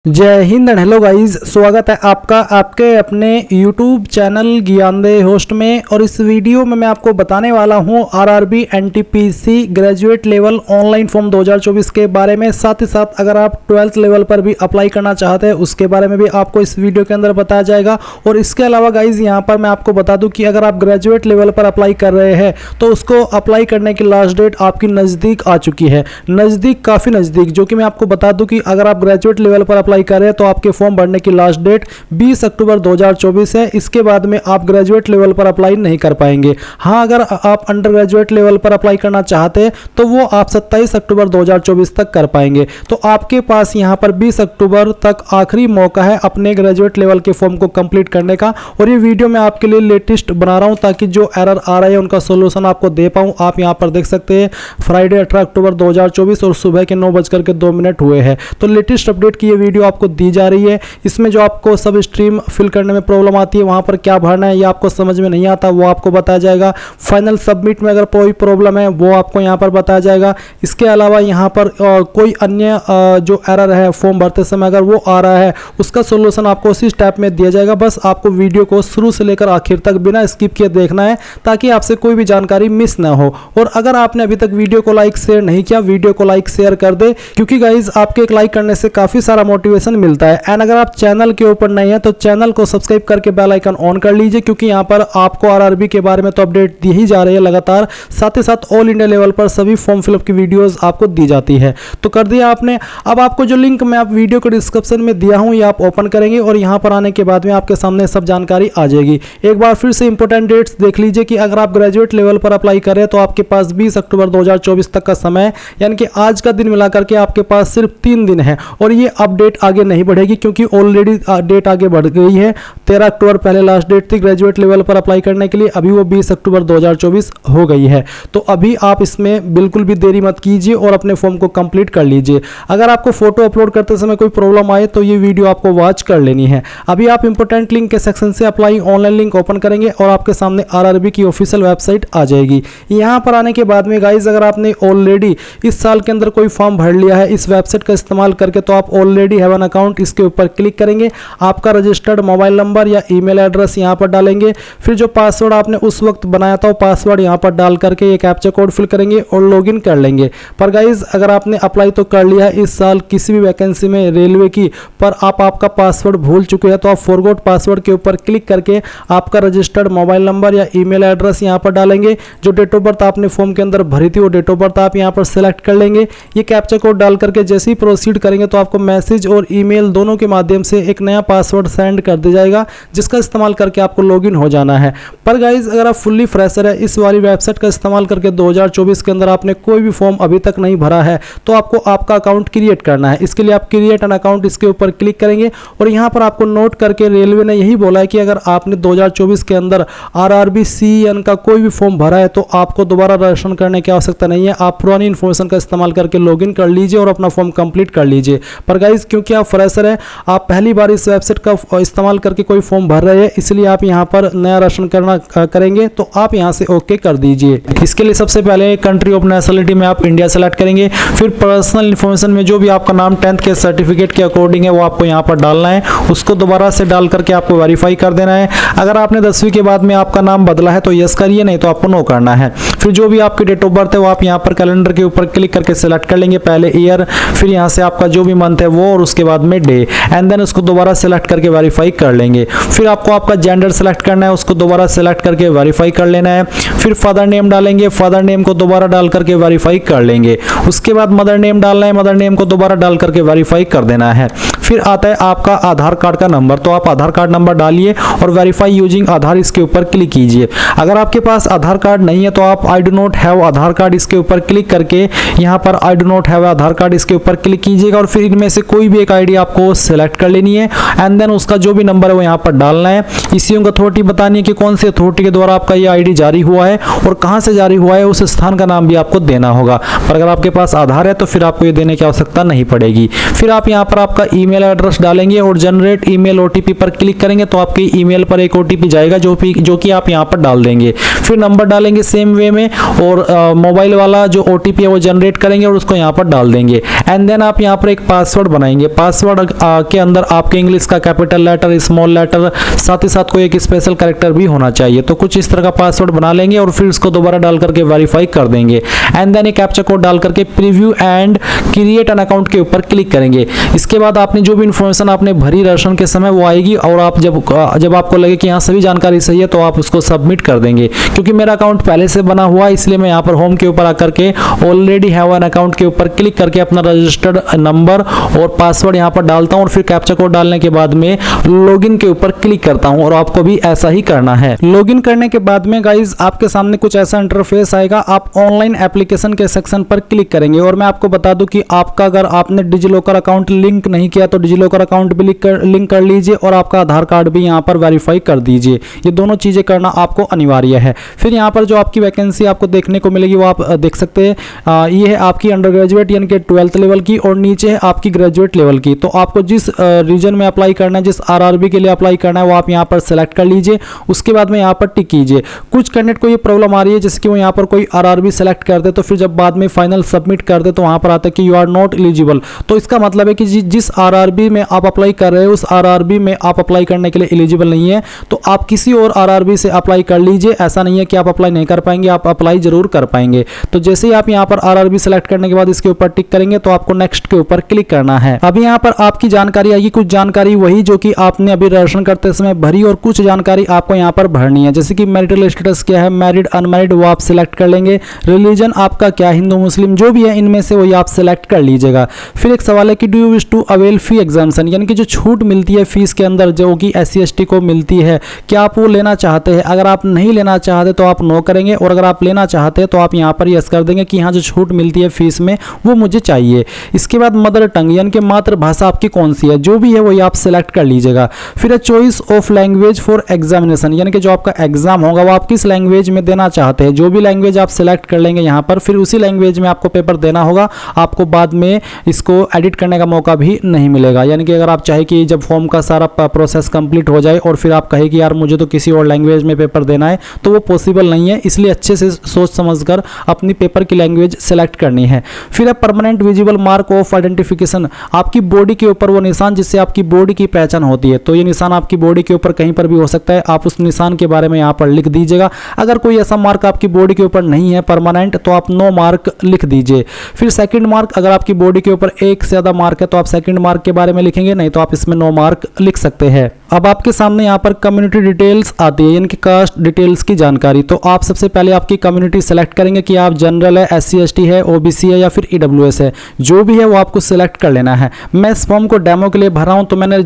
जय Hind and hello guys, स्वागत है आपका आपके अपने YouTube चैनल ज्ञानदेह होस्ट में। और इस वीडियो में मैं आपको बताने वाला हूं RRB NTPC graduate level online form 2024 के बारे में। साथ ही साथ अगर आप 12th लेवल पर भी अप्लाई करना चाहते हैं उसके बारे में भी आपको इस वीडियो के अंदर बताया जाएगा। और इसके अलावा गाइज यहाँ पर मैं आपको बता दूँ कि अगर आप ग्रेजुएट लेवल पर अप्लाई कर रहे हैं तो उसको अप्लाई करने की लास्ट डेट आपकी नज़दीक आ चुकी है, नज़दीक काफ़ी नज़दीक। जो कि मैं आपको बता दूँ कि अगर आप ग्रेजुएट लेवल पर अप्लाई करें तो आपके फॉर्म भरने की लास्ट डेट 20 अक्टूबर 2024 है। इसके बाद में आप ग्रेजुएट लेवल पर अप्लाई नहीं कर पाएंगे। हाँ, अगर आप अंडर ग्रेजुएट लेवल पर अप्लाई करना चाहते हैं तो वो आप 27 अक्टूबर 2024 तक कर पाएंगे। तो आपके पास यहाँ पर 20 अक्टूबर तक आखिरी मौका है अपने ग्रेजुएट लेवल के फॉर्म को कंप्लीट करने का। और ये वीडियो मैं आपके लिए लेटेस्ट बना रहा हूँ ताकि जो एरर आ रहे हैं उनका सोल्यूशन आपको दे पाऊँ। आप यहाँ पर देख सकते हैं फ्राइडे 18 अक्टूबर 2024 और सुबह के 9:02 हुए हैं। तो लेटेस्ट अपडेट की ये वीडियो आपको दी जा रही है। इसमें जो आपको सब स्ट्रीम फिल करने में प्रॉब्लम आती है, वहां पर क्या भरना है, ये आपको समझ में नहीं आता, वो आपको बताया जाएगा। फाइनल सबमिट में अगर कोई प्रॉब्लम है वो आपको यहां पर बताया जाएगा। इसके अलावा यहां पर कोई अन्य जो एरर है फॉर्म भरते समय अगर वो आ रहा है उसका सोल्यूशन आपको उसी स्टेप में दिया जाएगा। बस आपको वीडियो को शुरू से लेकर आखिर तक बिना स्किप किए देखना है ताकि आपसे कोई भी जानकारी मिस ना हो। और अगर आपने अभी तक वीडियो को लाइक शेयर नहीं किया, वीडियो को लाइक शेयर कर दे, क्योंकि गाइज आपके एक लाइक करने से काफी सारा मोटिवेशन मिलता है। एंड अगर आप चैनल के ऊपर नहीं है तो चैनल को सब्सक्राइब करके बेल आइकन ऑन कर लीजिए, क्योंकि यहाँ पर आपको आरआरबी के बारे में तो अपडेट दी ही जा रही है लगातार। साथ ही साथ ऑल इंडिया लेवल पर सभी फॉर्म फिलअप की वीडियोस आपको दी जाती है। तो कर दिया आपने। अब आपको जो लिंक मैं आप वीडियो को डिस्क्रिप्शन में दिया हूँ ये आप ओपन करेंगे और यहाँ पर आने के बाद में आपके सामने सब जानकारी आ जाएगी। एक बार फिर से इंपॉर्टेंट डेट्स देख लीजिए कि अगर आप ग्रेजुएट लेवल पर अप्लाई करें तो आपके पास 20 अक्टूबर 2024 तक का समय, यानी कि आज का दिन मिलाकर के आपके पास सिर्फ 3 दिन है। और ये अपडेट आगे नहीं बढ़ेगी क्योंकि ऑलरेडी डेट आगे बढ़ गई है। 13 अक्टूबर पहले लास्ट डेट थी ग्रेजुएट लेवल पर अप्लाई करने के लिए, अभी वो 20 अक्टूबर 2024 हो गई है। तो अभी आप इसमें बिल्कुल भी देरी मत कीजिए और अपने फॉर्म को कंप्लीट कर लीजिए। अगर आपको फोटो अपलोड करते समय कोई प्रॉब्लम आए तो ये वीडियो आपको वॉच कर लेनी है। अभी आप इंपॉर्टेंट लिंक के सेक्शन से अप्लाई ऑनलाइन लिंक ओपन करेंगे और आपके सामने आरआरबी की ऑफिशियल वेबसाइट आ जाएगी। यहाँ पर आने के बाद में गाइज अगर आपने ऑलरेडी इस साल के अंदर कोई फॉर्म भर लिया है इस वेबसाइट का इस्तेमाल करके तो आप ऑलरेडी हैव एन अकाउंट, इसके ऊपर क्लिक करेंगे, आपका रजिस्टर्ड मोबाइल नंबर या ईमेल एड्रेस यहाँ पर डालेंगे। फिर जो पासवर्ड आपने उस वक्त बनाया था वो पासवर्ड यहाँ पर डाल करके ये कैप्चा कोड फिल करेंगे और लॉगिन कर लेंगे। पर गाइज अगर आपने अप्लाई तो कर लिया है इस साल किसी भी वैकेंसी में रेलवे की, पर आप आपका पासवर्ड भूल चुके हैं तो आप फॉरगॉट पासवर्ड के ऊपर क्लिक करके आपका रजिस्टर्ड मोबाइल नंबर या ईमेल एड्रेस यहाँ पर डालेंगे। जो डेट ऑफ बर्थ आपने फॉर्म के अंदर भरी थी वो डेट ऑफ बर्थ आप यहाँ पर सिलेक्ट कर लेंगे। ये कैप्चा कोड डाल करके जैसे ही प्रोसीड करेंगे तो आपको मैसेज और ईमेल दोनों के माध्यम से एक नया पासवर्ड सेंड कर दिया जाएगा जिसका इस्तेमाल करके आपको लॉगिन हो जाना है। पर गाइज अगर आप फुल्ली फ्रेशर है, इस वाली वेबसाइट का इस्तेमाल करके 2024 के अंदर आपने कोई भी फॉर्म अभी तक नहीं भरा है तो आपको आपका अकाउंट क्रिएट करना है। इसके लिए आप क्रिएट एन अकाउंट इसके ऊपर क्लिक करेंगे और यहाँ पर आपको नोट करके रेलवे ने यही बोला है कि अगर आपने 2024 के अंदर आरआरबी CEN का कोई भी फॉर्म भरा है तो आपको दोबारा रजिस्ट्रेशन करने की आवश्यकता नहीं है। आप पुरानी इन्फॉर्मेशन का इस्तेमाल करके लॉगिन कर लीजिए और अपना फॉर्म कंप्लीट कर लीजिए। पर गाइज क्योंकि आप फ्रेशर है, आप पहली बार इस वेबसाइट का इस्तेमाल करके कोई फॉर्म भर रहे हैं, इसलिए आप यहाँ पर नया रजिस्ट्रेशन करेंगे तो आप यहाँ से ओके कर दीजिए। इसके लिए सबसे पहले कंट्री ऑफ नेशनलिटी में आप इंडिया सेलेक्ट करेंगे। फिर पर्सनल इन्फॉर्मेशन में जो भी आपका नाम 10th के सर्टिफिकेट के अकॉर्डिंग है वो आपको यहाँ पर डालना है, उसको दोबारा से डाल करके आपको वेरीफाई कर देना है। अगर आपने 10वीं के बाद में आपका नाम बदला है तो यस करिए, नहीं तो आपको नो करना है। फिर जो भी आपकी डेट ऑफ बर्थ है वो आप यहाँ पर कैलेंडर के ऊपर क्लिक करके सिलेक्ट कर लेंगे, पहले ईयर, फिर यहाँ से आपका जो भी मंथ है वो और उसके बाद में डे, एंड देन उसको दोबारा सेलेक्ट करके वेरीफाई कर लेंगे। फिर आपको आपका जेंडर सेलेक्ट करना है, उसको दोबारा सेलेक्ट करके वेरीफाई कर लेना है। फिर फादर नेम डालेंगे, फादर नेम को दोबारा डाल करके वेरीफाई कर लेंगे। उसके बाद मदर नेम डालना है, मदर नेम को दोबारा डाल करके वेरीफाई कर देना है। फिर आता है आपका आधार कार्ड का नंबर, तो आप आधार कार्ड नंबर डालिए और वेरीफाई यूजिंग आधार इसके ऊपर क्लिक कीजिए। अगर आपके पास आधार कार्ड नहीं है तो आप I do not have Aadhaar card इसके ऊपर क्लिक करके यहाँ पर I do not have Aadhaar card इसके ऊपर क्लिक कीजिएगा और फिर इनमें से कोई भी एक आईडी आपको सेलेक्ट कर लेनी है एंड देन उसका जो भी नंबर है वो यहाँ पर डालना है। इश्यूइंग अथॉरिटी बतानी है कि कौन सी अथॉरिटी के द्वारा आपका ये आईडी जारी हुआ है और कहाँ से जारी हुआ है, उस स्थान का नाम भी आपको देना होगा। पर अगर आपके पास आधार है तो फिर आपको ये देने की आवश्यकता नहीं पड़ेगी। फिर आप यहाँ पर आपका ईमेल ईमेल एड्रेस डालेंगे और जनरेट ईमेल ओटीपी पर क्लिक करेंगे तो आपकी ईमेल पर एक ओटीपी जाएगा जो कि आप यहाँ पर डाल देंगे। फिर नंबर डालेंगे सेम वे में और मोबाइल वाला जो ओटीपी है वो जनरेट करेंगे और उसको यहाँ पर डाल देंगे। एंड देन आप यहाँ पर एक पासवर्ड बनाएंगे। पासवर्ड के अंदर आपके इंग्लिश का कैपिटल लेटर, स्मॉल लेटर, साथ ही साथ कोई एक स्पेशल कैरेक्टर भी होना चाहिए। तो कुछ इस तरह का पासवर्ड बना लेंगे और फिर उसको दोबारा डाल करके वेरीफाई कर देंगे। एंड देन एक कैप्चा कोड डाल करके preview and create an account के ऊपर क्लिक करेंगे। इसके बाद आपने जो भी इंफॉर्मेशन आपने भरी रजिस्ट्रेशन के समय वो आएगी और आप जब आपको लगे कि यहाँ सभी जानकारी सही है तो आप उसको सबमिट कर देंगे। क्योंकि मेरा अकाउंट पहले से बना हुआ है इसलिए मैं यहाँ पर होम के ऊपर आकर के ऑलरेडी हैव एन अकाउंट के ऊपर क्लिक करके अपना रजिस्टर्ड नंबर और पासवर्ड यहाँ पर डालता हूँ और फिर कैप्चा कोड डालने के बाद में लॉगिन के ऊपर क्लिक करता हूँ। और आपको भी ऐसा ही करना है। लॉगिन करने के बाद में गाइज आपके सामने कुछ ऐसा इंटरफेस आएगा। आप ऑनलाइन एप्लीकेशन के सेक्शन पर क्लिक करेंगे और मैं आपको बता दूं कि आपका अगर आपने डिजिलॉकर अकाउंट लिंक नहीं किया तो डिजिलॉकर अकाउंट भी लिंक कर लीजिए और आपका आधार कार्ड भी यहाँ पर वेरीफाई कर दीजिए। ये दोनों चीजें करना आपको अनिवार्य है। फिर यहाँ पर जो आपकी वैकेंसी आपको देखने को मिलेगी वो आप देख सकते हैं। ये है आपकी अंडर ग्रेजुएट यानी कि 12th लेवल की और नीचे है आपकी ग्रेजुएट लेवल की। तो आपको जिस रीजन में अप्लाई करना है, जिस आरआरबी के लिए अप्लाई करना है वो आप यहाँ पर सेलेक्ट कर लीजिए। उसके बाद में यहाँ पर टिक कीजिए। कुछ कैंडिडेट को ये प्रॉब्लम आ रही है जैसे कि वो यहाँ पर कोई आरआरबी सेलेक्ट कर दे तो फिर जब बाद में फाइनल सबमिट कर दे तो वहाँ पर आता है कि यू आर नॉट एलिजिबल। तो इसका मतलब है कि जिस आरआरबी में आप अप्लाई कर रहे हो उस आरआरबी में आप अप्लाई करने के लिए एलिजिबल नहीं है। तो आप किसी और आरआरबी से अप्लाई कर लीजिए। ऐसा नहीं है कि आप अप्लाई नहीं कर पाएंगे, आप अप्लाई जरूर कर पाएंगे। तो जैसे ही आप यहाँ पर आरआरबी सेलेक्ट करने के बाद इसके ऊपर टिक करेंगे तो आपको नेक्स्ट के ऊपर क्लिक करना है। अभी यहाँ पर आपकी जानकारी आएगी, कुछ जानकारी वही जो कि आपने अभी रजिस्ट्रेशन करते समय भरी और कुछ जानकारी आपको यहाँ पर भरनी है। जैसे कि मैरिटल स्टेटस क्या है, मैरिड अनमैरिड, वो आप सिलेक्ट कर लेंगे। रिलीजन आपका क्या, हिंदू मुस्लिम जो भी है इनमें से वही आप सिलेक्ट कर लीजिएगा। फिर एक सवाल है कि do you wish to avail fee exemption, यानी कि जो छूट मिलती है फीस के अंदर जो कि SC ST को मिलती है, क्या आप वो लेना चाहते हैं? अगर आप नहीं लेना चाहते तो आप नो करेंगे और अगर आप लेना चाहते हैं तो आप यहाँ पर यस कर देंगे कि यहाँ जो छूट मिलती है फीस में वो मुझे चाहिए। इसके बाद मदर टंग यानी कि मातृभाषा आपकी कौन सी है, जो भी है वही आप सिलेक्ट कर लीजिएगा। फिर choice of language for examination, यानी कि जो आपका एग्जाम होगा वो आप किस लैंग्वेज में देना चाहते हैं। जो भी लैंग्वेज आप सिलेक्ट कर लेंगे यहाँ पर, फिर उसी लैंग्वेज में आपको पेपर देना होगा। आपको बाद में इसको एडिट करने का मौका भी नहीं मिलेगा। यानी कि अगर आप चाहे कि जब फॉर्म का सारा प्रोसेस कंप्लीट हो जाए और फिर आप कहे कि यार मुझे तो किसी और लैंग्वेज में पेपर देना है, तो वो पॉसिबल नहीं है। इसलिए अच्छे से सोच समझकर अपनी पेपर की लैंग्वेज सेलेक्ट करनी है। फिर है permanent visible mark of identification, आपकी बॉडी के ऊपर वो निशान जिससे आपकी बॉडी की पहचान होती है। तो ये निशान आपकी बॉडी के ऊपर कहीं पर भी हो सकता है, आप उस निशान के बारे में यहाँ पर लिख दीजिएगा। अगर कोई ऐसा मार्क आपकी बॉडी के ऊपर नहीं है परमानेंट तो आप नो मार्क लिख दीजिए। फिर सेकंड मार्क, अगर आपकी बॉडी के ऊपर एक से ज़्यादा मार्क है तो आप सेकंड मार्क के बारे में लिखेंगे, नहीं तो आप इसमें नो मार्क लिख सकते हैं। अब आपके सामने यहाँ पर कम्युनिटी डिटेल्स आती है, यानी कि कास्ट डिटेल्स की जानकारी। तो आप सबसे पहले आपकी कम्युनिटी सेलेक्ट करेंगे कि आप जनरल है, SC ST है, OBC है या फिर EWS है। जो भी है वो आपको सिलेक्ट कर लेना है। मैं इस फॉर्म को डेमो के लिए भर रहा हूँ तो मैंने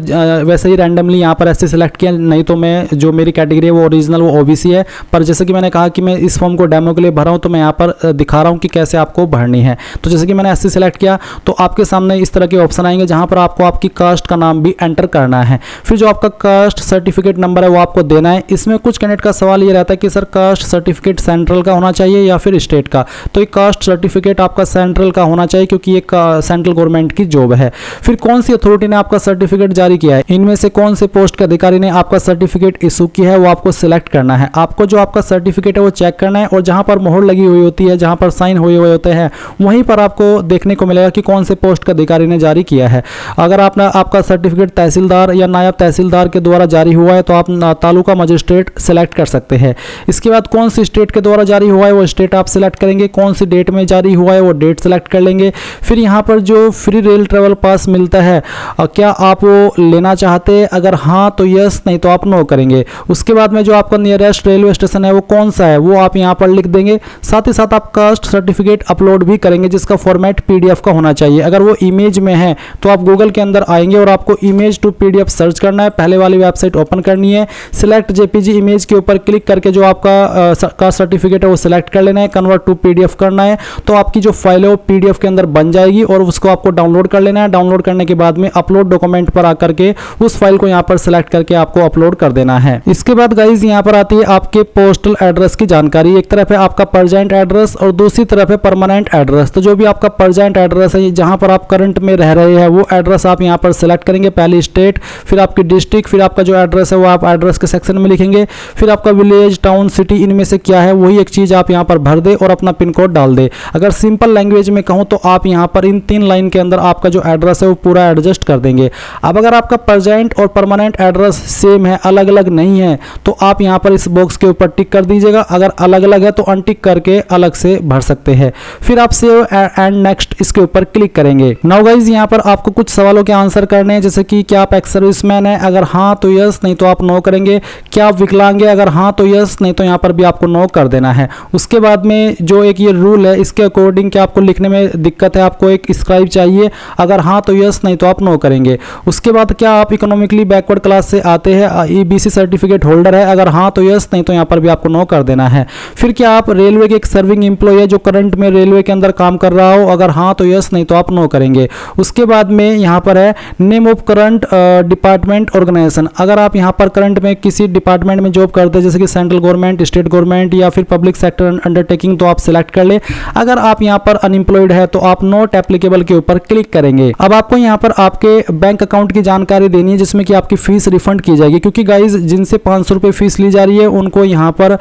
वैसे ही रैंडमली यहाँ पर ऐसे सिलेक्ट किया, नहीं तो मैं जो मेरी कैटेगरी है वो ओरिजिनल वो OBC है। पर जैसे कि मैंने कहा कि मैं इस फॉर्म को डेमो के लिए भर रहा हूँ तो मैं यहाँ पर दिखा रहा हूँ कि कैसे आपको भरनी है। तो जैसे कि मैंने SC सिलेक्ट किया तो आपके सामने इस तरह के ऑप्शन आएंगे जहाँ पर आपको आपकी कास्ट का नाम भी एंटर करना है। फिर जो आपका कास्ट सर्टिफिकेट नंबर है वो आपको देना है। इसमें कुछ कैंडिडेट का सवाल ये रहता है कि सर कास्ट सर्टिफिकेट सेंट्रल का होना चाहिए या फिर स्टेट का। तो ये कास्ट सर्टिफिकेट आपका सेंट्रल का होना चाहिए क्योंकि ये सेंट्रल गवर्नमेंट की जॉब है। फिर कौन सी अथॉरिटी ने आपका सर्टिफिकेट जारी किया है, इनमें से कौन से पोस्ट के अधिकारी ने आपका सर्टिफिकेट इशू किया है वो आपको सिलेक्ट करना है। आपको जो आपका सर्टिफिकेट है वो चेक करना है और जहां पर मोहर लगी हुई होती है, जहां पर साइन हुए हुए होते हैं, वहीं पर आपको देखने को मिलेगा कि कौन से पोस्ट के अधिकारी ने जारी किया है। अगर आपका सर्टिफिकेट तहसीलदार या नायब तहसीलदार के द्वारा जारी हुआ है तो आप तालुका मजिस्ट्रेट सेलेक्ट कर सकते हैं। इसके बाद कौन सी स्टेट के द्वारा जारी हुआ है वो स्टेट आप सिलेक्ट करेंगे, कौन सी डेट में जारी हुआ है वो डेट सेलेक्ट कर लेंगे। फिर यहाँ पर जो फ्री रेल ट्रेवल पास मिलता है क्या आप वो लेना चाहते हैं, अगर हाँ तो यस, नहीं तो आप नो करेंगे। उसके बाद में जो आपका नियरेस्ट रेलवे स्टेशन है वो कौन सा है वो आप यहाँ पर लिख देंगे। साथ ही साथ आप कास्ट सर्टिफिकेट अपलोड भी करेंगे जिसका फॉर्मेट PDF का होना चाहिए। अगर वो इमेज में है तो आप गूगल के अंदर आएंगे और आपको इमेज टू PDF सर्च करना है। पहले वाली वेबसाइट ओपन करनी है, सिलेक्ट JPG इमेज के ऊपर क्लिक करके जो आपका कास्ट सर्टिफिकेट है वो सिलेक्ट कर लेना है, कन्वर्ट टू PDF करना है। तो आपकी जो फाइल है वो PDF के अंदर बन जाएगी और उसको आपको डाउनलोड कर लेना है। डाउनलोड करने के बाद में अपलोड डॉक्यूमेंट पर आकर के उस फाइल को यहाँ पर सिलेक्ट करके आपको अपलोड कर देना है। इसके बाद गाइज यहाँ पर आती है आपके पोस्टल एड्रेस की जानकारी। एक तरफ है आपका परजेंट एड्रेस और दूसरी तरफ है परमानेंट एड्रेस। तो जो भी आपका परजेंट एड्रेस है, जहाँ पर आप करंट में रह रहे हैं, वो एड्रेस बस आप यहाँ पर सेलेक्ट करेंगे, पहली स्टेट, फिर आपकी डिस्ट्रिक्ट, फिर आपका जो एड्रेस है वो आप एड्रेस के सेक्शन में लिखेंगे, फिर आपका विलेज, टाउन, सिटी, इनमें से क्या है वही एक चीज़ आप यहाँ पर भर दे और अपना पिन कोड डाल दे। अगर सिंपल लैंग्वेज में कहूँ तो आप यहाँ पर इन 3 लाइन के अंदर आपका जो एड्रेस है वो पूरा एडजस्ट कर देंगे। अब अगर आपका प्रेजेंट और परमानेंट एड्रेस सेम है, अलग अलग नहीं है, तो आप यहाँ पर इस बॉक्स के ऊपर टिक कर दीजिएगा। अगर अलग अलग है तो अनटिक करके अलग से भर सकते हैं। फिर आप सेव एंड नेक्स्ट इसके ऊपर क्लिक करेंगे। नाउ गाइज यहाँ पर आपको कुछ सवालों के आंसर करने हैं, जैसे कि क्या आप एक्स सर्विसमैन है, अगर हाँ तो यस, नहीं तो आप नो करेंगे। क्या आप विकलांग है, अगर हाँ तो यस, नहीं तो यहाँ पर भी आपको नो कर देना है। उसके बाद में जो एक ये रूल है इसके अकॉर्डिंग क्या आपको लिखने में दिक्कत है, आपको एक स्क्राइब चाहिए, अगर हाँ तो यस, नहीं तो आप नो करेंगे। उसके बाद क्या आप इकोनॉमिकली बैकवर्ड क्लास से आते हैं, EBC सर्टिफिकेट होल्डर है, अगर हाँ तो यस, नहीं तो यहाँ पर भी आपको नो कर देना है। फिर क्या आप रेलवे के एक सर्विंग एम्प्लॉय है जो करंट में रेलवे के अंदर काम कर रहा हो, अगर हाँ तो यस, नहीं तो आप नो करेंगे। उसके बाद में यहाँ पर है name of current department organisation, अगर आप यहाँ पर करंट में किसी डिपार्टमेंट में जॉब करते हैं जैसे कि सेंट्रल गवर्नमेंट, स्टेट गवर्नमेंट या फिर पब्लिक सेक्टर अंडरटेकिंग, तो आप सिलेक्ट कर ले। अगर आप यहाँ पर अनएम्प्लॉयड है तो आप नॉट एप्लीकेबल के ऊपर क्लिक करेंगे। अब आपको यहाँ पर आपके बैंक अकाउंट की जानकारी देनी है जिसमें कि आपकी फीस रिफंड की जाएगी, क्योंकि गाइज जिनसे 500 रुपये फीस ली जा रही है उनको यहाँ पर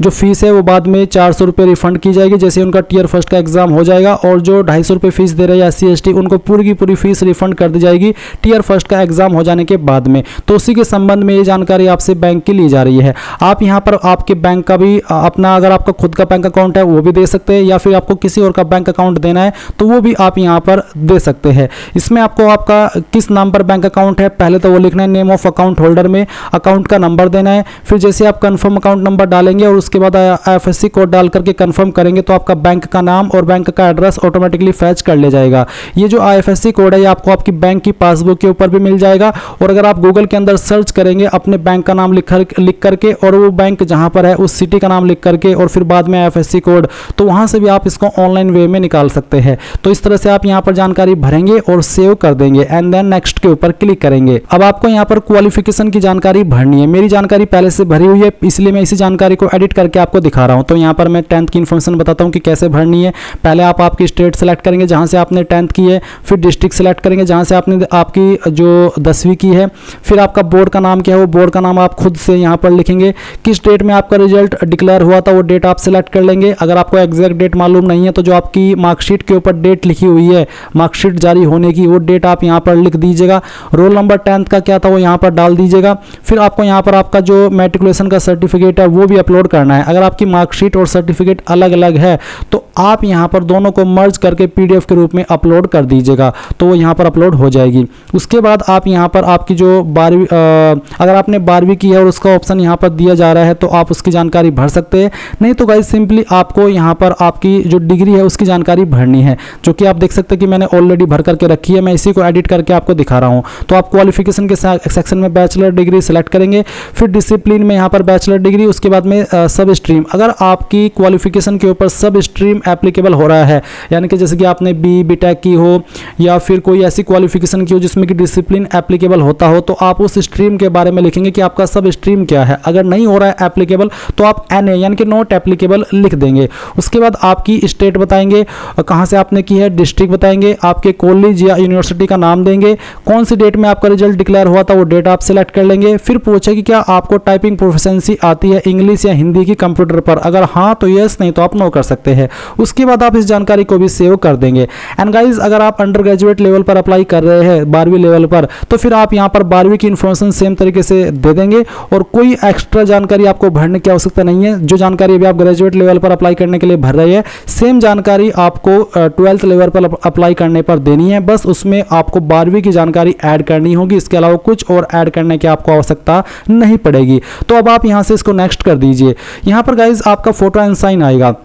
जो फीस है वो बाद में 400 रुपये रिफंड की जाएगी जैसे उनका टियर फर्स्ट का एग्जाम हो जाएगा। और जो 250 रुपये फीस दे रहे हैं SC ST उनको पूरी की पूरी फीस रिफंड कर दी जाएगी टियर फर्स्ट का एग्जाम हो जाने के बाद में। तो उसी के संबंध में ये जानकारी आपसे बैंक की ली जा रही है। आप यहाँ पर आपके बैंक का भी अपना, अगर आपका खुद का बैंक अकाउंट है वो भी दे सकते हैं, या फिर आपको किसी और का बैंक अकाउंट देना है तो वो भी आप यहाँ पर दे सकते हैं। इसमें आपको आपका किस नाम पर बैंक अकाउंट है पहले तो वो लिखना है, नेम ऑफ अकाउंट होल्डर में अकाउंट का नंबर देना है। फिर जैसे आप कंफर्म अकाउंट नंबर डालेंगे और उसके बाद IFSC कोड डाल करके कंफर्म करेंगे तो आपका बैंक का नाम और बैंक का एड्रेस ऑटोमेटिकली फैच कर ले जाएगा। ये जो IFSC कोड है ये आपको आपकी बैंक की पासबुक के ऊपर भी मिल जाएगा, और अगर आप गूगल के अंदर सर्च करेंगे अपने बैंक का नाम लिख करके और वो बैंक जहाँ पर है उस सिटी का नाम लिख करके और फिर बाद में IFSC कोड, तो वहाँ से भी आप इसको ऑनलाइन वे में निकाल सकते हैं। तो इस तरह से आप यहाँ पर जानकारी भरेंगे और सेव कर देंगे एंड देन नेक्स्ट के ऊपर क्लिक करेंगे। अब आपको यहाँ पर क्वालिफिकेशन की जानकारी भरनी है। मेरी जानकारी पहले से भरी हुई है इसलिए मैं इसी जानकारी को एडिट करके आपको दिखा रहा हूँ। तो यहाँ पर मैं 10th की इन्फॉर्मेशन बताता हूँ कि कैसे भरनी है। पहले आप आपकी स्टेट सेलेक्ट करेंगे जहाँ से आपने 10th की है, फिर डिस्ट्रिक्ट सेलेक्ट करेंगे जहाँ से आपने आपकी जो 10वीं की है, फिर आपका बोर्ड का नाम क्या है वो बोर्ड का नाम आप खुद से यहाँ पर लिखेंगे। किस डेट में आपका रिजल्ट डिक्लेयर हुआ था वो डेट आप सेलेक्ट कर लेंगे। अगर आपको एग्जैक्ट डेट मालूम नहीं है तो जो आपकी मार्कशीट के ऊपर डेट लिखी हुई है मार्कशीट जारी होने की वो डेट आप यहाँ पर लिख दीजिएगा। रोल नंबर 10th का क्या था वो यहाँ पर डाल दीजिएगा। फिर आपको यहाँ पर आपका जो मैट्रिकुलेशन का सर्टिफिकेट है वो भी अपलोड करना है। अगर आपकी मार्कशीट और सर्टिफिकेट अलग अलग है तो आप यहाँ पर दोनों को मर्ज करके PDF के रूप में अपलोड कर दीजिएगा, तो वो यहाँ पर अपलोड हो जाएगी। उसके बाद आप यहाँ पर आपकी जो 12वीं अगर आपने 12वीं की है और उसका ऑप्शन यहाँ पर दिया जा रहा है तो आप उसकी जानकारी भर सकते हैं। नहीं तो गाइस सिंपली आपको यहाँ पर आपकी जो डिग्री है उसकी जानकारी भरनी है, जो कि आप देख सकते हैं कि मैंने ऑलरेडी भर करके रखी है। मैं इसी को एडिट करके आपको दिखा रहा हूँ। तो आप क्वालिफिकेशन के सेक्शन में बैचलर डिग्री सेलेक्ट करेंगे, फिर डिसिप्लिन में यहाँ पर बैचलर डिग्री, उसके बाद में सब स्ट्रीम। अगर आपकी क्वालिफिकेशन के ऊपर सब स्ट्रीम एप्लीकेबल हो रहा है, यानी कि जैसे कि आपने BTech की हो या फिर कोई ऐसी क्वालिफिकेशन की हो जिसमें कि डिसिप्लिन एप्लीकेबल होता हो, तो आप उस स्ट्रीम के बारे में लिखेंगे कि आपका सब स्ट्रीम क्या है। अगर नहीं हो रहा है एप्लीकेबल तो आप NA यानी कि नॉट एप्लीकेबल लिख देंगे। उसके बाद आपकी स्टेट बताएंगे कहाँ से आपने की है, डिस्ट्रिक्ट बताएंगे, आपके कॉलेज या यूनिवर्सिटी का नाम देंगे, कौन सी डेट में आपका रिजल्ट डिक्लेयर हुआ था वो डेट आप सेलेक्ट कर लेंगे। फिर पूछे कि क्या आपको टाइपिंग प्रोफिशिएंसी आती है इंग्लिश या हिंदी की कंप्यूटर पर, अगर हाँ तो यस, नहीं तो आप नो कर सकते हैं। उसके बाद आप इस जानकारी को भी सेव कर देंगे। एंड गाइज अगर आप अंडर ग्रेजुएट लेवल पर अप्लाई कर रहे हैं 12वीं लेवल पर, तो फिर आप यहाँ पर 12वीं की इन्फॉर्मेशन सेम तरीके से दे देंगे और कोई एक्स्ट्रा जानकारी आपको भरने की आवश्यकता नहीं है। जो जानकारी अभी आप ग्रेजुएट लेवल पर अप्लाई करने के लिए भर रहे हैं सेम जानकारी आपको 12th लेवल पर अप्लाई करने पर देनी है। बस उसमें आपको 12वीं की जानकारी ऐड करनी होगी, इसके अलावा कुछ और ऐड करने की आपको आवश्यकता नहीं पड़ेगी। तो अब आप यहाँ से इसको नेक्स्ट कर दीजिए। यहाँ पर गाइज आपका फोटो एंड साइन आएगा,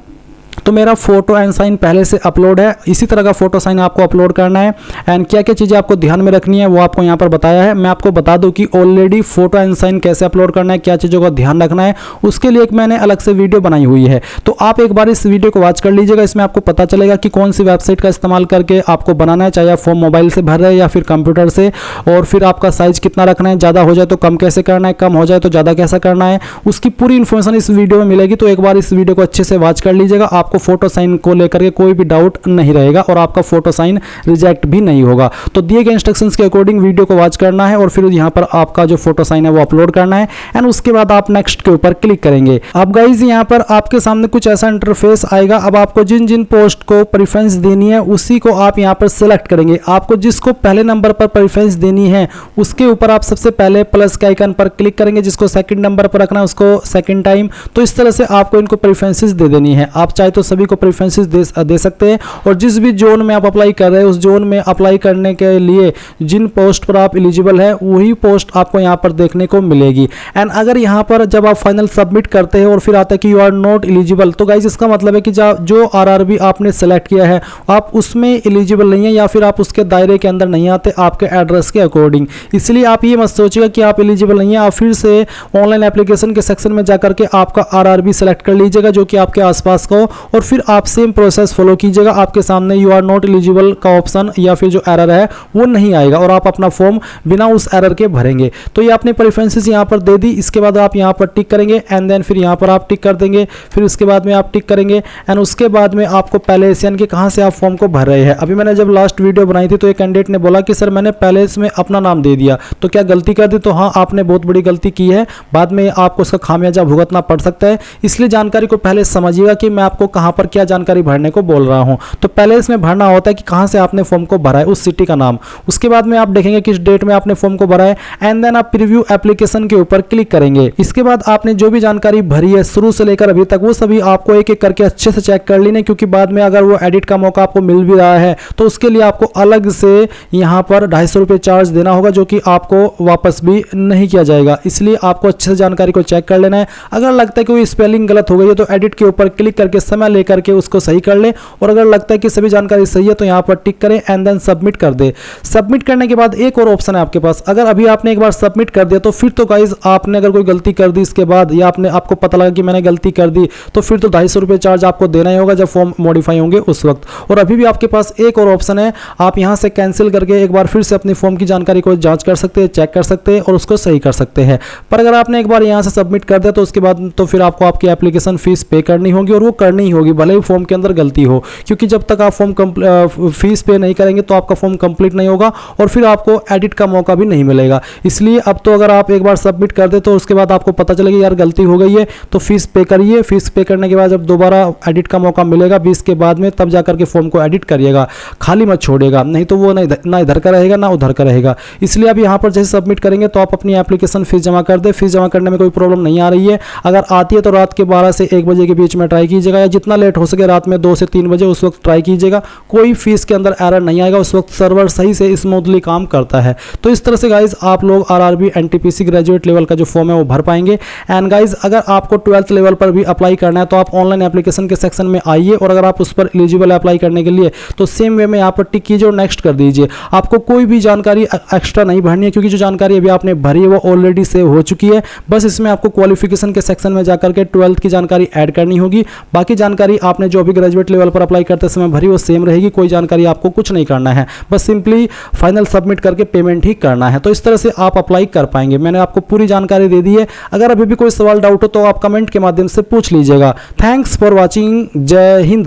तो मेरा फोटो एंड साइन पहले से अपलोड है, इसी तरह का फोटो साइन आपको अपलोड करना है। एंड क्या क्या चीज़ें आपको ध्यान में रखनी है वो आपको यहाँ पर बताया है। मैं आपको बता दूं कि ऑलरेडी फोटो एंड साइन कैसे अपलोड करना है, क्या चीज़ों का ध्यान रखना है, उसके लिए एक मैंने अलग से वीडियो बनाई हुई है। तो आप एक बार इस वीडियो को वॉच कर लीजिएगा, इसमें आपको पता चलेगा कि कौन सी वेबसाइट का इस्तेमाल करके आपको बनाना है, चाहे आप फॉर्म मोबाइल से भर रहे हैं या फिर कंप्यूटर से, और फिर आपका साइज कितना रखना है, ज़्यादा हो जाए तो कम कैसे करना है, कम हो जाए तो ज़्यादा कैसा करना है, उसकी पूरी इन्फॉर्मेशन इस वीडियो में मिलेगी। तो एक बार इस वीडियो को अच्छे से वॉच कर लीजिएगा, आपको आपको फोटो साइन को लेकर के कोई भी डाउट नहीं रहेगा और आपका फोटो साइन रिजेक्ट भी नहीं होगा। तो दिए गए इंस्ट्रक्शंस के अकॉर्डिंग वीडियो को वॉच करना है और फिर यहाँ पर आपका जो फोटो साइन है वो अपलोड करना है एंड उसके बाद आप नेक्स्ट के ऊपर क्लिक करेंगे। अब गाइज यहाँ पर आपके सामने कुछ ऐसा इंटरफेस आएगा। अब आपको जिन जिन पोस्ट को प्रेफरेंस देनी है उसी को आप यहाँ पर सिलेक्ट करेंगे। आपको जिसको पहले नंबर पर प्रेफरेंस देनी है उसके ऊपर आप सबसे पहले प्लस के आइकन पर क्लिक करेंगे, जिसको सेकंड नंबर पर रखना है उसको सेकंड टाइम। तो इस तरह से आपको इनको प्रेफरेंसेस दे देनी है। आप चाहे तो सभी को प्रेफरेंसेस दे सकते हैं और जिस भी जोन में आप अप्लाई कर रहे हैं उस जोन में अप्लाई करने के लिए जिन पोस्ट पर आप एलिजिबल है वही पोस्ट आपको यहाँ पर देखने को मिलेगी। एंड अगर यहाँ पर जब आप फाइनल सबमिट करते हैं और फिर आता है कि यू आर नॉट एलिजिबल, तो गाइज इसका मतलब है कि जो आरआरबी आपने सेलेक्ट किया है आप उसमें एलिजिबल नहीं है या फिर आप उसके दायरे के अंदर नहीं आते आपके एड्रेस के अकॉर्डिंग। इसलिए आप ये मत सोचिएगा कि आप एलिजिबल नहीं है। आप फिर से ऑनलाइन एप्लीकेशन के सेक्शन में जाकर के आपका आरआरबी सेलेक्ट कर लीजिएगा जो कि आपके आसपास का हो और फिर आप सेम प्रोसेस फॉलो कीजिएगा। आपके सामने यू आर नॉट एलिजिबल का ऑप्शन या फिर जो एरर है वो नहीं आएगा और आप अपना फॉर्म बिना उस एरर के भरेंगे। तो ये आपने प्रेफरेंसेस यहाँ पर दे दी। इसके बाद आप यहाँ पर टिक करेंगे एंड देन फिर यहाँ पर आप टिक कर देंगे। फिर उसके बाद में आप टिक करेंगे एंड उसके बाद में आपको पहले से यानी कि कहाँ से आप फॉर्म को भर रहे हैं। अभी मैंने जब लास्ट वीडियो बनाई थी तो एक कैंडिडेट ने बोला कि सर मैंने पहले इसमें अपना नाम दे दिया तो क्या गलती कर दी? तो हाँ, आपने बहुत बड़ी गलती की है, बाद में आपको उसका खामियाजा भुगतना पड़ सकता है। इसलिए जानकारी को पहले समझिएगा कि मैं आपको कहाँ पर क्या जानकारी भरने को बोल रहा हूँ। तो पहले इसमें भरना होता है कि कहाँ से आपने फॉर्म को भरा है, उस सिटी का नाम। उसके बाद में आप देखेंगे किस डेट में आपने फॉर्म को भरा है एंड देन आप प्रीव्यू एप्लीकेशन के ऊपर क्लिक करेंगे। इसके बाद आपने जो भी जानकारी भरी है शुरू से लेकर अभी तक वो सभी आपको एक एक करके अच्छे से चेक कर लेने, क्योंकि बाद में अगर वो एडिट का मौका आपको मिल भी रहा है तो उसके लिए आपको अलग से यहाँ पर 250 रुपये चार्ज देना होगा जो कि आपको वापस भी नहीं किया जाएगा। इसलिए आपको अच्छे से जानकारी को चेक कर लेना है। अगर लगता है कि कोई स्पेलिंग गलत हो गई है तो एडिट के ऊपर क्लिक करके समय लेकर के उसको सही कर ले और अगर लगता है कि सभी जानकारी सही है तो यहाँ पर टिक करें एंड देन सबमिट कर दे। सबमिट करने के बाद एक और ऑप्शन है आपके पास। अगर अभी आपने एक बार सबमिट कर दिया तो फिर तो गाइज आपने अगर कोई गलती कर दी इसके बाद या आपको पता लगा कि मैंने गलती कर दी तो फिर तो 250 रुपये चार्ज आपको देना ही होगा जब फॉर्म मॉडिफाई होंगे उस वक्त। और अभी भी आपके पास एक और ऑप्शन है, आप यहाँ से कैंसिल करके एक बार फिर से अपनी फॉर्म की जानकारी को जांच कर सकते हैं, चेक कर सकते हैं और उसको सही कर सकते हैं। पर अगर आपने एक बार यहाँ से सबमिट कर दिया तो उसके बाद तो फिर आपको आपकी एप्लीकेशन फीस पे करनी होगी और वो करनी ही होगी भले ही फॉर्म के अंदर गलती हो, क्योंकि जब तक आप फॉर्म फीस पे नहीं करेंगे तो आपका फॉर्म कंप्लीट नहीं होगा और फिर आपको एडिट का मौका भी नहीं मिलेगा। इसलिए अब तो अगर आप एक बार सबमिट कर दे तो उसके बाद आपको पता चलेगा यार गलती हो गई है तो फीस पे करिए। फीस पे करने के बाद जब दोबारा एडिट का मौका मिलेगा 20 के बाद में तब जाकर के फॉर्म को एडिट करिएगा, खाली मत छोड़िएगा, नहीं तो वो ना इधर का रहेगा ना उधर का रहेगा। इसलिए अब यहाँ पर जैसे सबमिट करेंगे तो आप अपनी एप्लीकेशन फीस जमा कर दे। फीस जमा करने में कोई प्रॉब्लम नहीं आ रही है। अगर आती है तो रात के 12 से 1 बजे के बीच में ट्राई कीजिएगा या जितना लेट हो सके रात में 2 से 3 बजे उस वक्त ट्राई कीजिएगा। कोई फीस के अंदर एरर नहीं आएगा, उस वक्त सर्वर सही से स्मूथली काम करता है। तो इस तरह से गाइज आप लोग आरआरबी एनटीपीसी ग्रेजुएट लेवल का जो फॉर्म है वो भर पाएंगे। एंड गाइज अगर आपको 12th लेवल पर भी अप्लाई करना है तो आप ऑनलाइन एप्लीकेशन के सेक्शन में आइए और अगर आप उस पर एलिजिबल अप्लाई करने के लिए तो सेम वे में यहाँ पर टिक कीजिए और नेक्स्ट कर दीजिए। आपको कोई भी जानकारी एक्स्ट्रा नहीं भरनी है क्योंकि जो जानकारी अभी आपने भरी है वो ऑलरेडी सेव हो चुकी है। बस इसमें आपको क्वालिफिकेशन के सेक्शन में जाकर के 12th की जानकारी ऐड करनी होगी। बाकी जानकारी आपने जो भी ग्रेजुएट लेवल पर अप्लाई करते समय भरी वो सेम रहेगी। कोई जानकारी आपको कुछ नहीं करना है, बस सिंपली फाइनल सबमिट करके पेमेंट ही करना है। तो इस तरह से आप अप्लाई कर पाएंगे। मैंने आपको पूरी जानकारी दे दी है। अगर अभी भी कोई सवाल डाउट हो तो आप कमेंट के माध्यम से पूछ लीजिएगा। Thanks for watching. जय हिंद।